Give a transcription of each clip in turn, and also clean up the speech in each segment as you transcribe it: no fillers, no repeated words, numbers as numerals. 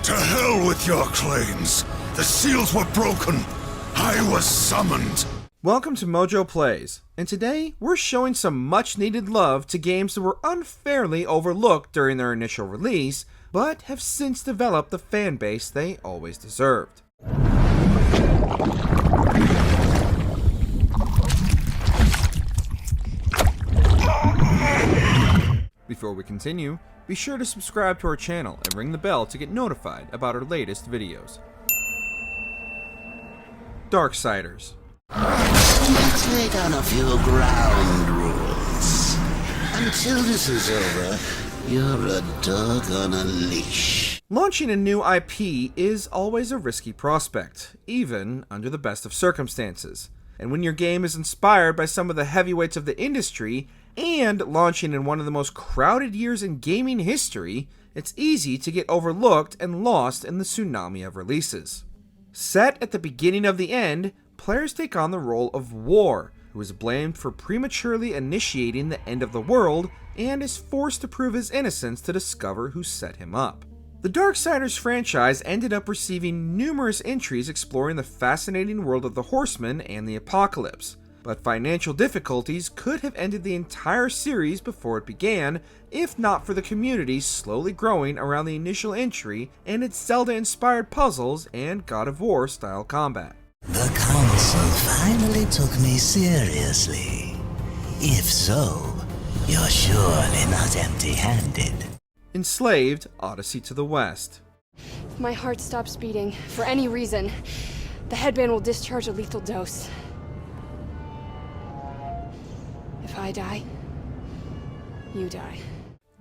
To hell with your claims. The seals were broken. I was summoned. Welcome to MojoPlays, and today we're showing some much-needed love to games that were unfairly overlooked during their initial release, but have since developed the fan base they always deserved. Before we continue, be sure to subscribe to our channel and ring the bell to get notified about our latest videos. Darksiders. Let's lay down a few ground rules. Until this is over, you're a dog on a leash. Launching a new IP is always a risky prospect, even under the best of circumstances. And when your game is inspired by some of the heavyweights of the industry, and launching in one of the most crowded years in gaming history, it's easy to get overlooked and lost in the tsunami of releases. Set at the beginning of the end, players take on the role of War, who is blamed for prematurely initiating the end of the world and is forced to prove his innocence to discover who set him up. The Darksiders franchise ended up receiving numerous entries exploring the fascinating world of the Horsemen and the Apocalypse, but financial difficulties could have ended the entire series before it began, if not for the community slowly growing around the initial entry and its Zelda-inspired puzzles and God of War-style combat. The council finally took me seriously. If so, you're surely not empty-handed. Enslaved, Odyssey to the West. If my heart stops beating, for any reason, the headband will discharge a lethal dose. If I die, you die.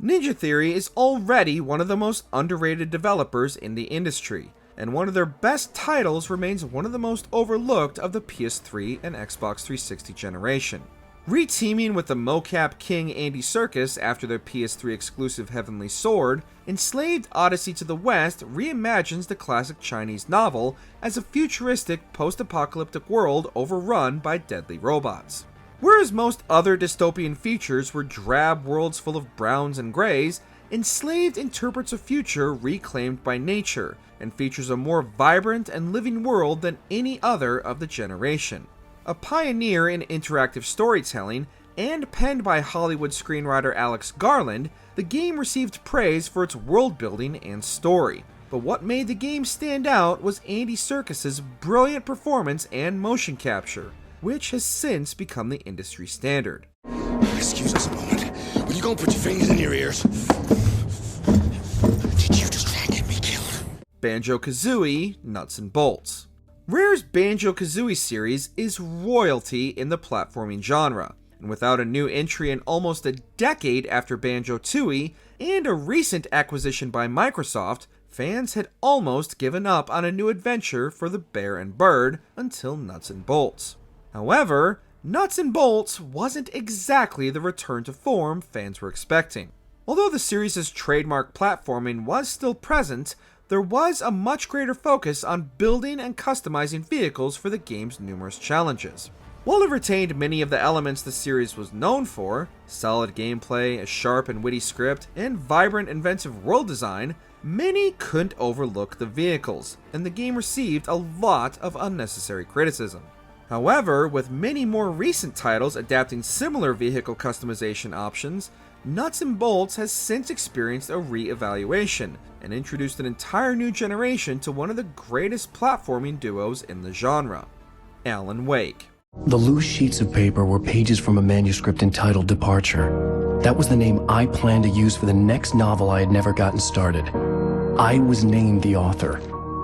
Ninja Theory is already one of the most underrated developers in the industry, and one of their best titles remains one of the most overlooked of the PS3 and Xbox 360 generation. Reteaming with the mocap king Andy Serkis after their PS3 exclusive Heavenly Sword, Enslaved Odyssey to the West reimagines the classic Chinese novel as a futuristic post-apocalyptic world overrun by deadly robots. Whereas most other dystopian features were drab worlds full of browns and grays, Enslaved interprets a future reclaimed by nature, and features a more vibrant and living world than any other of the generation. A pioneer in interactive storytelling, and penned by Hollywood screenwriter Alex Garland, the game received praise for its world building and story. But what made the game stand out was Andy Serkis's brilliant performance and motion capture, which has since become the industry standard. Excuse us a moment. Will you go and put your fingers in your ears? Did you just try and get me killed? Banjo-Kazooie, Nuts and Bolts. Rare's Banjo-Kazooie series is royalty in the platforming genre, and without a new entry in almost a decade after Banjo-Tooie, and a recent acquisition by Microsoft, fans had almost given up on a new adventure for the bear and bird until Nuts and Bolts. However, Nuts and Bolts wasn't exactly the return to form fans were expecting. Although the series' trademark platforming was still present, there was a much greater focus on building and customizing vehicles for the game's numerous challenges. While it retained many of the elements the series was known for, solid gameplay, a sharp and witty script, and vibrant, inventive world design, many couldn't overlook the vehicles, and the game received a lot of unnecessary criticism. However, with many more recent titles adapting similar vehicle customization options, Nuts and Bolts has since experienced a re-evaluation, and introduced an entire new generation to one of the greatest platforming duos in the genre, Alan Wake. The loose sheets of paper were pages from a manuscript entitled Departure. That was the name I planned to use for the next novel I had never gotten started. I was named the author.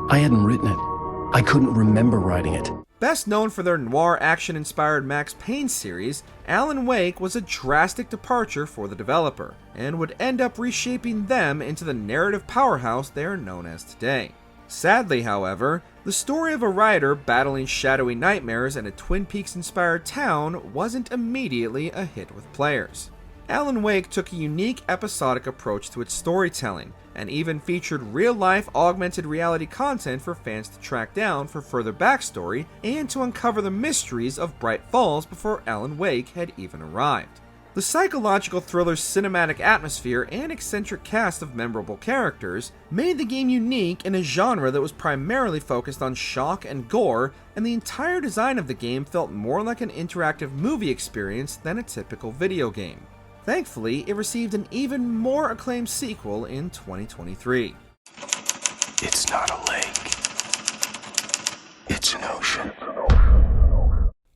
I hadn't written it. I couldn't remember writing it. Best known for their noir action-inspired Max Payne series, Alan Wake was a drastic departure for the developer, and would end up reshaping them into the narrative powerhouse they are known as today. Sadly, however, the story of a writer battling shadowy nightmares in a Twin Peaks-inspired town wasn't immediately a hit with players. Alan Wake took a unique episodic approach to its storytelling, and even featured real-life augmented reality content for fans to track down for further backstory and to uncover the mysteries of Bright Falls before Alan Wake had even arrived. The psychological thriller's cinematic atmosphere and eccentric cast of memorable characters made the game unique in a genre that was primarily focused on shock and gore, and the entire design of the game felt more like an interactive movie experience than a typical video game. Thankfully, it received an even more acclaimed sequel in 2023. It's not a lake. It's an ocean.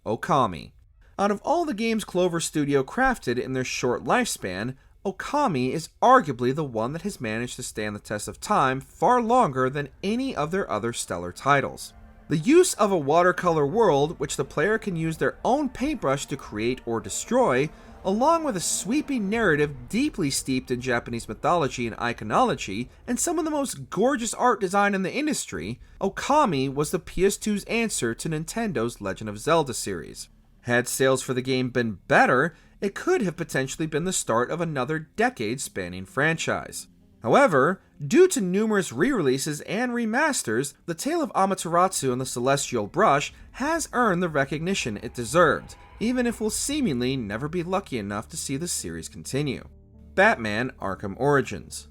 Okami. Out of all the games Clover Studio crafted in their short lifespan, Okami is arguably the one that has managed to stand the test of time far longer than any of their other stellar titles. The use of a watercolor world, which the player can use their own paintbrush to create or destroy, along with a sweeping narrative deeply steeped in Japanese mythology and iconology, and some of the most gorgeous art design in the industry, Okami was the PS2's answer to Nintendo's Legend of Zelda series. Had sales for the game been better, it could have potentially been the start of another decade-spanning franchise. However, due to numerous re-releases and remasters, the Tale of Amaterasu and the Celestial Brush has earned the recognition it deserved, even if we'll seemingly never be lucky enough to see the series continue. Batman: Arkham Origins.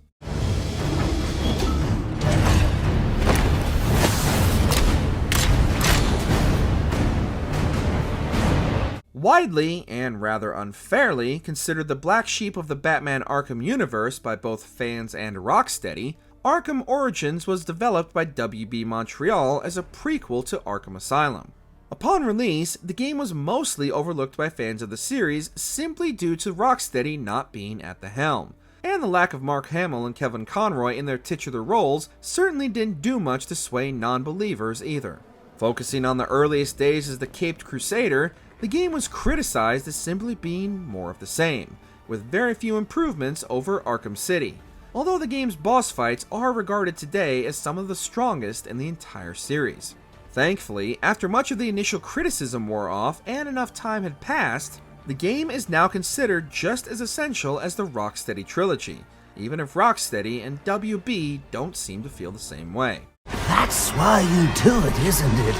Widely, and rather unfairly, considered the black sheep of the Batman Arkham universe by both fans and Rocksteady, Arkham Origins was developed by WB Montreal as a prequel to Arkham Asylum. Upon release, the game was mostly overlooked by fans of the series simply due to Rocksteady not being at the helm, and the lack of Mark Hamill and Kevin Conroy in their titular roles certainly didn't do much to sway non-believers either. Focusing on the earliest days as the Caped Crusader, the game was criticized as simply being more of the same, with very few improvements over Arkham City, although the game's boss fights are regarded today as some of the strongest in the entire series. Thankfully, after much of the initial criticism wore off and enough time had passed, the game is now considered just as essential as the Rocksteady trilogy, even if Rocksteady and WB don't seem to feel the same way. That's why you do it, isn't it?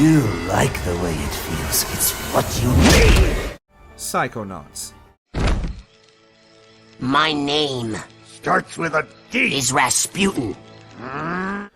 You like the way it feels. It's what you need. Psychonauts. My name Starts with a D. is Rasputin.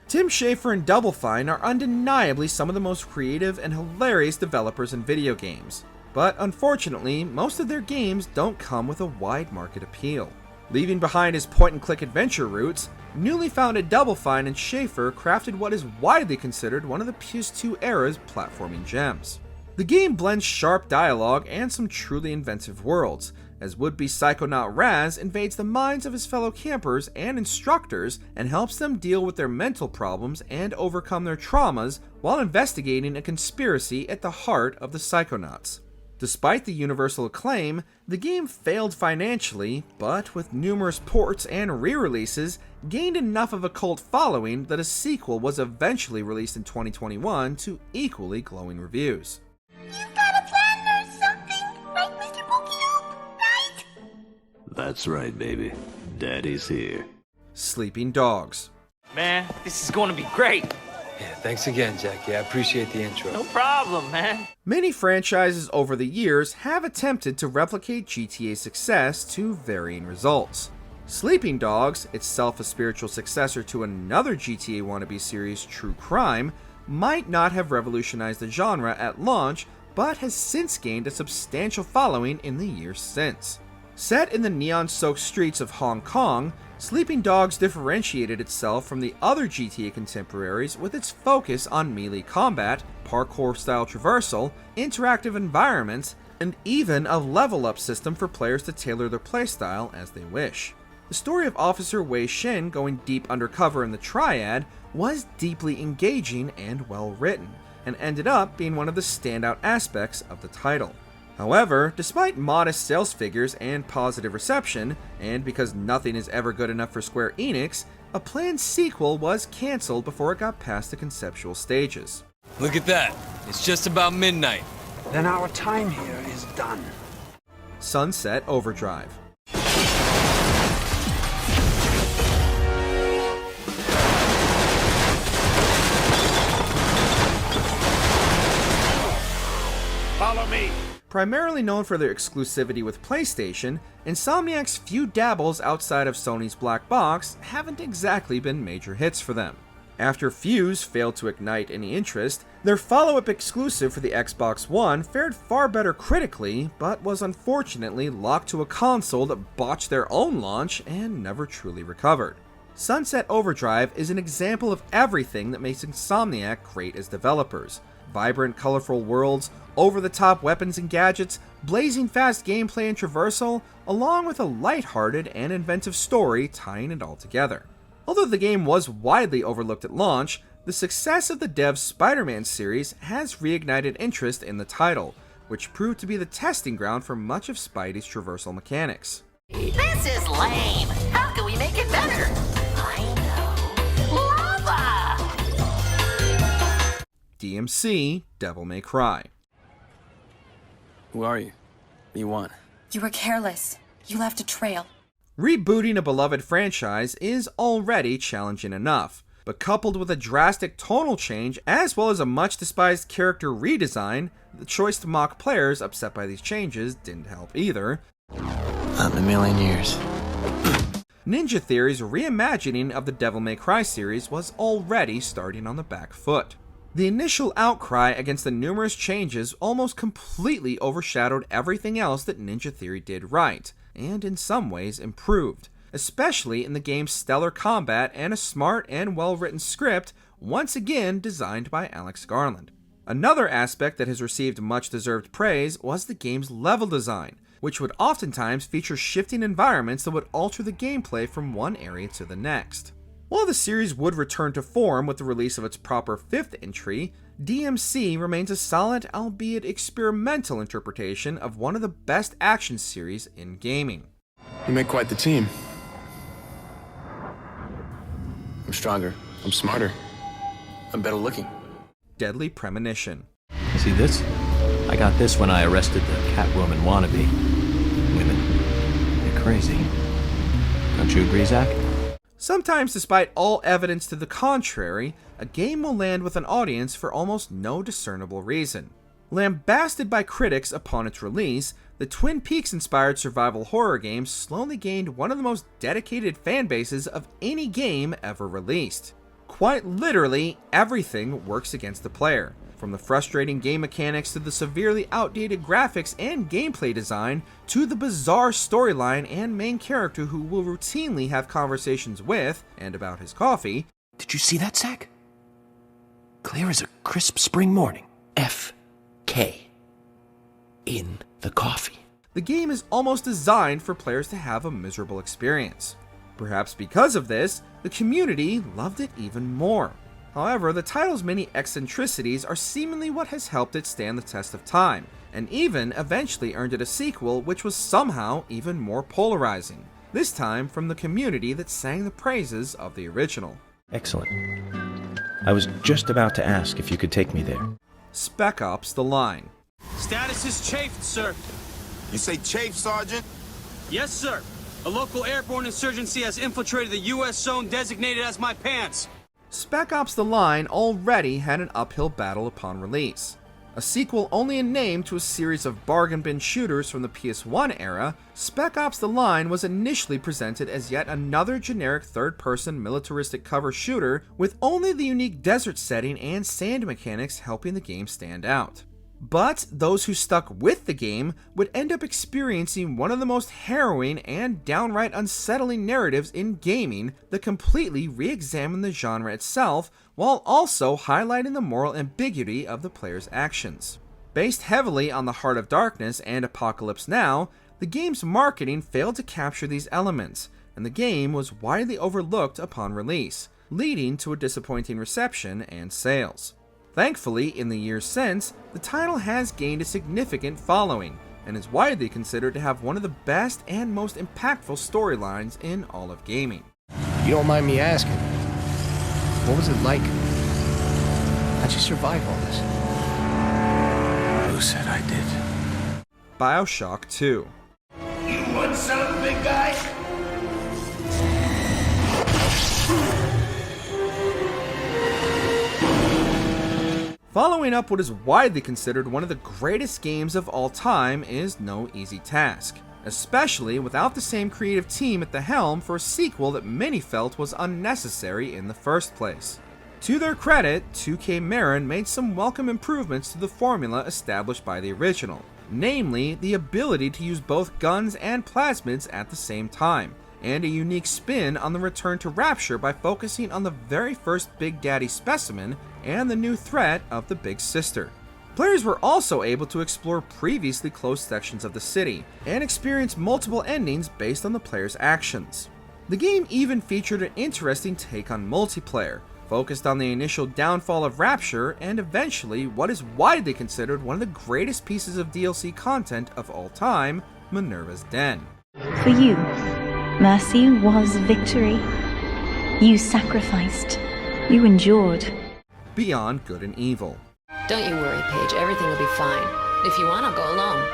Tim Schafer and Double Fine are undeniably some of the most creative and hilarious developers in video games, but unfortunately, most of their games don't come with a wide market appeal. Leaving behind his point-and-click adventure roots, newly founded Double Fine and Schafer crafted what is widely considered one of the PS2 era's platforming gems. The game blends sharp dialogue and some truly inventive worlds, as would-be Psychonaut Raz invades the minds of his fellow campers and instructors and helps them deal with their mental problems and overcome their traumas while investigating a conspiracy at the heart of the Psychonauts. Despite the universal acclaim, the game failed financially, but with numerous ports and re-releases, gained enough of a cult following that a sequel was eventually released in 2021 to equally glowing reviews. You've got a plan or something, right, Mr. Pokey, right? That's right, baby. Daddy's here. Sleeping Dogs. Man, this is going to be great. Yeah, thanks again, Jackie. I appreciate the intro. No problem, man. Many franchises over the years have attempted to replicate GTA's success to varying results. Sleeping Dogs, itself a spiritual successor to another GTA wannabe series, True Crime, might not have revolutionized the genre at launch, but has since gained a substantial following in the years since. Set in the neon-soaked streets of Hong Kong, Sleeping Dogs differentiated itself from the other GTA contemporaries with its focus on melee combat, parkour-style traversal, interactive environments, and even a level-up system for players to tailor their playstyle as they wish. The story of Officer Wei Shin going deep undercover in the Triad was deeply engaging and well-written, and ended up being one of the standout aspects of the title. However, despite modest sales figures and positive reception, and because nothing is ever good enough for Square Enix, a planned sequel was cancelled before it got past the conceptual stages. Look at that. It's just about midnight. Then our time here is done. Sunset Overdrive. Follow me. Primarily known for their exclusivity with PlayStation, Insomniac's few dabbles outside of Sony's black box haven't exactly been major hits for them. After Fuse failed to ignite any interest, their follow-up exclusive for the Xbox One fared far better critically, but was unfortunately locked to a console that botched their own launch and never truly recovered. Sunset Overdrive is an example of everything that makes Insomniac great as developers. Vibrant, colorful worlds, over-the-top weapons and gadgets, blazing fast gameplay and traversal, along with a lighthearted and inventive story tying it all together. Although the game was widely overlooked at launch, the success of the dev's Spider-Man series has reignited interest in the title, which proved to be the testing ground for much of Spidey's traversal mechanics. This is lame. How can we make it better? I know. Lava! DMC Devil May Cry. Who are you? What do you want? You were careless. You left a trail. Rebooting a beloved franchise is already challenging enough, but coupled with a drastic tonal change as well as a much despised character redesign, the choice to mock players upset by these changes didn't help either. Not in a million years. Ninja Theory's reimagining of the Devil May Cry series was already starting on the back foot. The initial outcry against the numerous changes almost completely overshadowed everything else that Ninja Theory did right, and in some ways improved, especially in the game's stellar combat and a smart and well-written script, once again designed by Alex Garland. Another aspect that has received much-deserved praise was the game's level design, which would oftentimes feature shifting environments that would alter the gameplay from one area to the next. While the series would return to form with the release of its proper 5th entry, DMC remains a solid, albeit experimental interpretation of one of the best action series in gaming. You make quite the team. I'm stronger. I'm smarter. I'm better looking. Deadly Premonition. See this? I got this when I arrested the Catwoman wannabe. Women. They're crazy. Don't you agree, Zach? Sometimes, despite all evidence to the contrary, a game will land with an audience for almost no discernible reason. Lambasted by critics upon its release, the Twin Peaks-inspired survival horror game slowly gained one of the most dedicated fan bases of any game ever released. Quite literally, everything works against the player, from the frustrating game mechanics to the severely outdated graphics and gameplay design, to the bizarre storyline and main character who will routinely have conversations with, and about his coffee. Did you see that, Zach? Clear as a crisp spring morning. F.K. in the coffee. The game is almost designed for players to have a miserable experience. Perhaps because of this, the community loved it even more. However, the title's many eccentricities are seemingly what has helped it stand the test of time, and even eventually earned it a sequel which was somehow even more polarizing, this time from the community that sang the praises of the original. Excellent. I was just about to ask if you could take me there. Spec Ops: The Line. Status is chafed, sir. You say chafed, Sergeant? Yes, sir. A local airborne insurgency has infiltrated the U.S. zone designated as my pants. Spec Ops: The Line already had an uphill battle upon release. A sequel only in name to a series of bargain bin shooters from the PS1 era, Spec Ops: The Line was initially presented as yet another generic third-person militaristic cover shooter with only the unique desert setting and sand mechanics helping the game stand out. But those who stuck with the game would end up experiencing one of the most harrowing and downright unsettling narratives in gaming that completely re-examined the genre itself, while also highlighting the moral ambiguity of the player's actions. Based heavily on the Heart of Darkness and Apocalypse Now, the game's marketing failed to capture these elements, and the game was widely overlooked upon release, leading to a disappointing reception and sales. Thankfully, in the years since, the title has gained a significant following, and is widely considered to have one of the best and most impactful storylines in all of gaming. You don't mind me asking, what was it like? How'd you survive all this? Who said I did? Bioshock 2. You want some, big guy? Following up what is widely considered one of the greatest games of all time is no easy task, especially without the same creative team at the helm for a sequel that many felt was unnecessary in the first place. To their credit, 2K Marin made some welcome improvements to the formula established by the original, namely the ability to use both guns and plasmids at the same time, and a unique spin on the return to Rapture by focusing on the very first Big Daddy specimen and the new threat of the Big Sister. Players were also able to explore previously closed sections of the city, and experience multiple endings based on the player's actions. The game even featured an interesting take on multiplayer, focused on the initial downfall of Rapture and eventually what is widely considered one of the greatest pieces of DLC content of all time, Minerva's Den. For you, mercy was victory. You sacrificed. You endured. Beyond Good and Evil. Don't you worry, Paige. Everything will be fine. If you want, I'll go alone.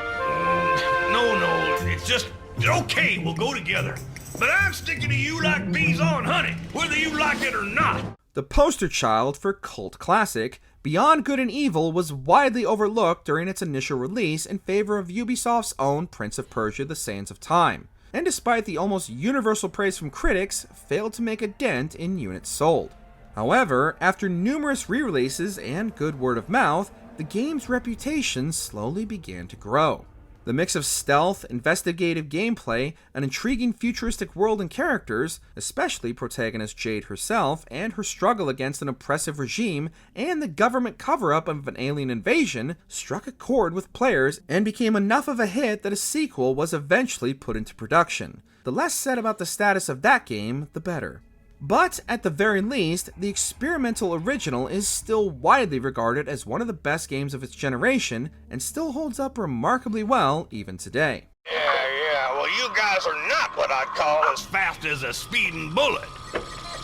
No, it's just okay, we'll go together. But I'm sticking to you like bees on honey, whether you like it or not. The poster child for cult classic, Beyond Good and Evil was widely overlooked during its initial release in favor of Ubisoft's own Prince of Persia: The Sands of Time, and despite the almost universal praise from critics, failed to make a dent in units sold. However, after numerous re-releases and good word of mouth, the game's reputation slowly began to grow. The mix of stealth, investigative gameplay, an intriguing futuristic world and characters, especially protagonist Jade herself and her struggle against an oppressive regime, and the government cover-up of an alien invasion, struck a chord with players and became enough of a hit that a sequel was eventually put into production. The less said about the status of that game, the better. But, at the very least, the experimental original is still widely regarded as one of the best games of its generation, and still holds up remarkably well even today. Yeah, well you guys are not what I'd call as fast as a speeding bullet.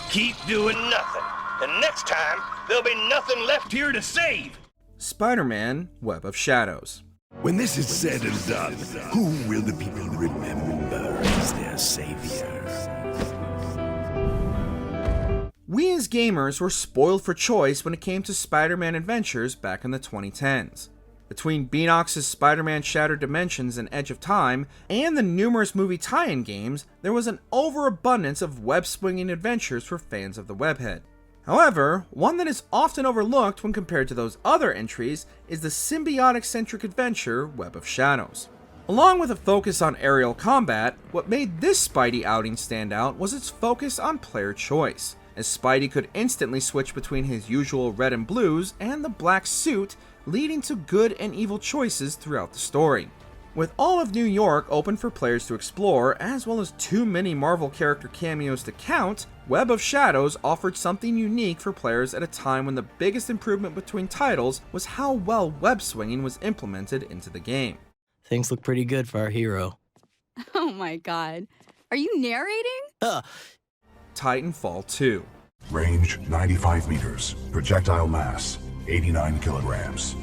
Keep doing nothing, and next time, there'll be nothing left here to save. Spider-Man: Web of Shadows. When this is said and done, who will the people remember as their savior? We as gamers were spoiled for choice when it came to Spider-Man adventures back in the 2010s. Between Beanox's Spider-Man Shattered Dimensions and Edge of Time, and the numerous movie tie-in games, there was an overabundance of web-swinging adventures for fans of the webhead. However, one that is often overlooked when compared to those other entries is the symbiotic-centric adventure Web of Shadows. Along with a focus on aerial combat, what made this Spidey outing stand out was its focus on player choice, as Spidey could instantly switch between his usual red and blues and the black suit, leading to good and evil choices throughout the story. With all of New York open for players to explore, as well as too many Marvel character cameos to count, Web of Shadows offered something unique for players at a time when the biggest improvement between titles was how well web swinging was implemented into the game. Things look pretty good for our hero. Oh my god. Are you narrating? Titanfall 2. Range 95 meters. Projectile mass 89 kilograms.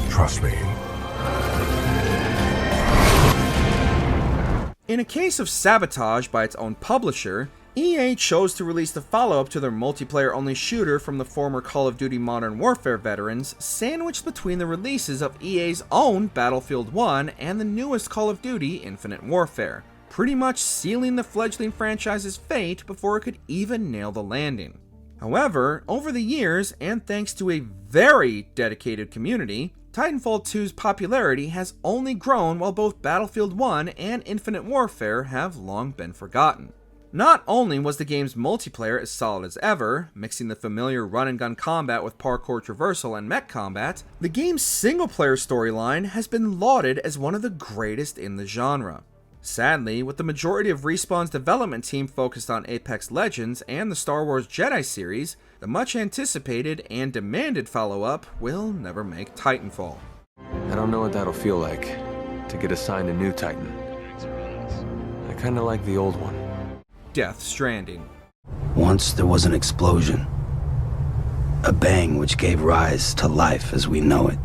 Trust me. In a case of sabotage by its own publisher, EA chose to release the follow-up to their multiplayer-only shooter from the former Call of Duty Modern Warfare veterans, sandwiched between the releases of EA's own Battlefield 1 and the newest Call of Duty Infinite Warfare, pretty much sealing the fledgling franchise's fate before it could even nail the landing. However, over the years, and thanks to a very dedicated community, Titanfall 2's popularity has only grown while both Battlefield 1 and Infinite Warfare have long been forgotten. Not only was the game's multiplayer as solid as ever, mixing the familiar run-and-gun combat with parkour traversal and mech combat, the game's single-player storyline has been lauded as one of the greatest in the genre. Sadly, with the majority of Respawn's development team focused on Apex Legends and the Star Wars Jedi series, the much-anticipated and demanded follow-up will never make Titanfall. I don't know what that'll feel like, to get assigned a new Titan. I kinda like the old one. Death Stranding. Once there was an explosion. A bang which gave rise to life as we know it.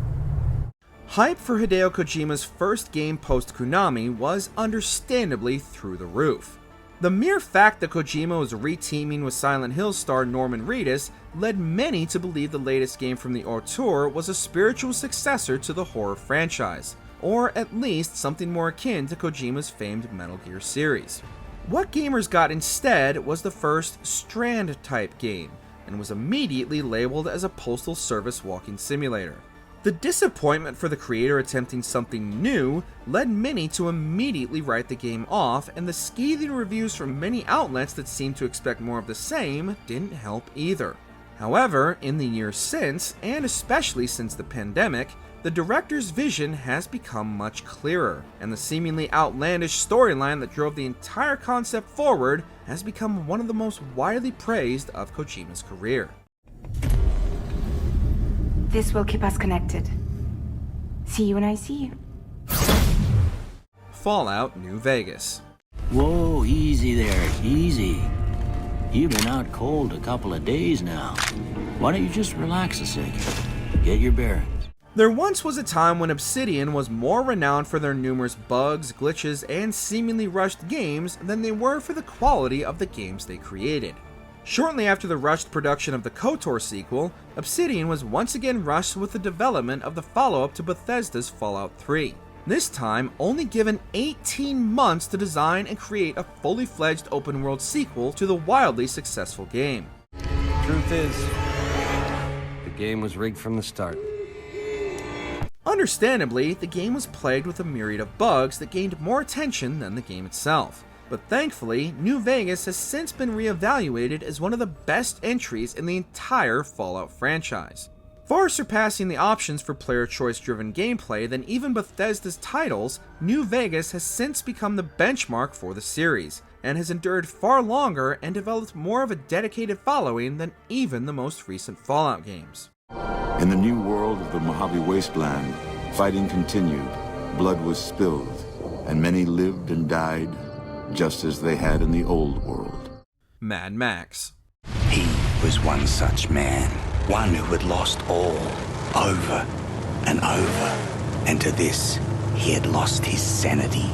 Hype for Hideo Kojima's first game post-Konami was understandably through the roof. The mere fact that Kojima was re-teaming with Silent Hill star Norman Reedus led many to believe the latest game from the auteur was a spiritual successor to the horror franchise, or at least something more akin to Kojima's famed Metal Gear series. What gamers got instead was the first Strand-type game, and was immediately labeled as a postal service walking simulator. The disappointment for the creator attempting something new led many to immediately write the game off, and the scathing reviews from many outlets that seemed to expect more of the same didn't help either. However, in the years since, and especially since the pandemic, the director's vision has become much clearer, and the seemingly outlandish storyline that drove the entire concept forward has become one of the most widely praised of Kojima's career. This will keep us connected. See you when I see you. Fallout New Vegas. Whoa, easy there, easy. You've been out cold a couple of days now. Why don't you just relax a second? Get your bearings. There once was a time when Obsidian was more renowned for their numerous bugs, glitches, and seemingly rushed games than they were for the quality of the games they created. Shortly after the rushed production of the KOTOR sequel, Obsidian was once again rushed with the development of the follow-up to Bethesda's Fallout 3. This time, only given 18 months to design and create a fully fledged open-world sequel to the wildly successful game. Truth is, the game was rigged from the start. Understandably, the game was plagued with a myriad of bugs that gained more attention than the game itself. But thankfully, New Vegas has since been reevaluated as one of the best entries in the entire Fallout franchise. Far surpassing the options for player choice driven gameplay than even Bethesda's titles, New Vegas has since become the benchmark for the series, and has endured far longer and developed more of a dedicated following than even the most recent Fallout games. In the new world of the Mojave Wasteland, fighting continued, blood was spilled, and many lived and died just as they had in the old world. Mad Max. He was one such man, one who had lost all, over and over, and to this, he had lost his sanity.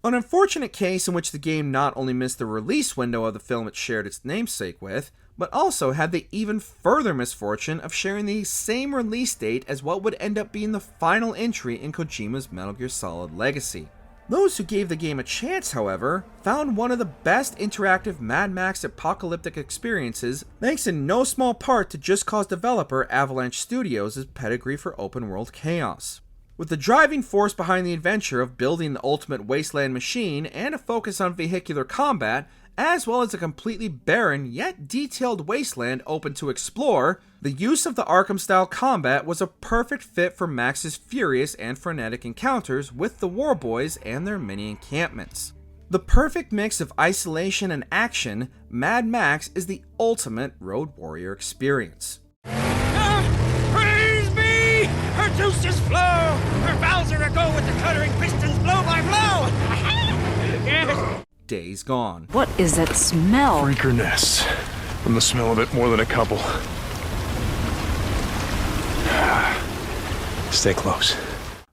An unfortunate case in which the game not only missed the release window of the film it shared its namesake with, but also had the even further misfortune of sharing the same release date as what would end up being the final entry in Kojima's Metal Gear Solid legacy. Those who gave the game a chance, however, found one of the best interactive Mad Max apocalyptic experiences, thanks in no small part to Just Cause developer Avalanche Studios' pedigree for open-world chaos. With the driving force behind the adventure of building the ultimate wasteland machine and a focus on vehicular combat, as well as a completely barren yet detailed wasteland open to explore, the use of the Arkham-style combat was a perfect fit for Max's furious and frenetic encounters with the Warboys and their many encampments. The perfect mix of isolation and action, Mad Max is the ultimate road warrior experience. Praise be! Her juices flow! Her valves are aglow with the cuttering pistons blow by blow! Yes! Days Gone. What is that smell? Freakerness. From the smell of it, more than a couple. Stay close.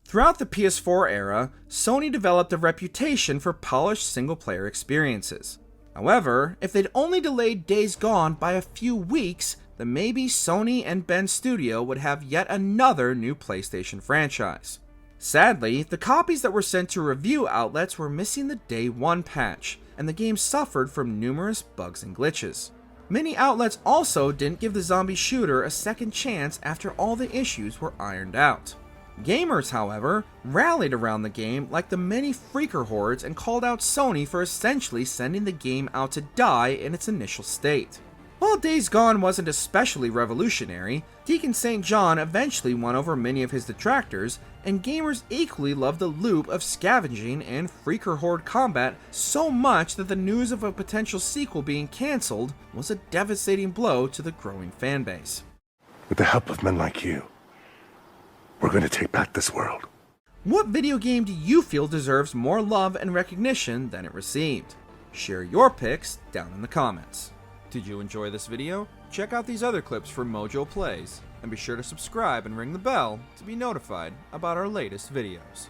Throughout the PS4 era, Sony developed a reputation for polished single-player experiences. However, if they'd only delayed Days Gone by a few weeks, then maybe Sony and Bend Studio would have yet another new PlayStation franchise. Sadly, the copies that were sent to review outlets were missing the Day 1 patch, and the game suffered from numerous bugs and glitches. Many outlets also didn't give the zombie shooter a second chance after all the issues were ironed out. Gamers, however, rallied around the game like the many freaker hordes and called out Sony for essentially sending the game out to die in its initial state. While Days Gone wasn't especially revolutionary, Deacon St. John eventually won over many of his detractors, and gamers equally loved the loop of scavenging and freaker horde combat so much that the news of a potential sequel being cancelled was a devastating blow to the growing fanbase. With the help of men like you, we're going to take back this world. What video game do you feel deserves more love and recognition than it received? Share your picks down in the comments. Did you enjoy this video? Check out these other clips from MojoPlays, and be sure to subscribe and ring the bell to be notified about our latest videos.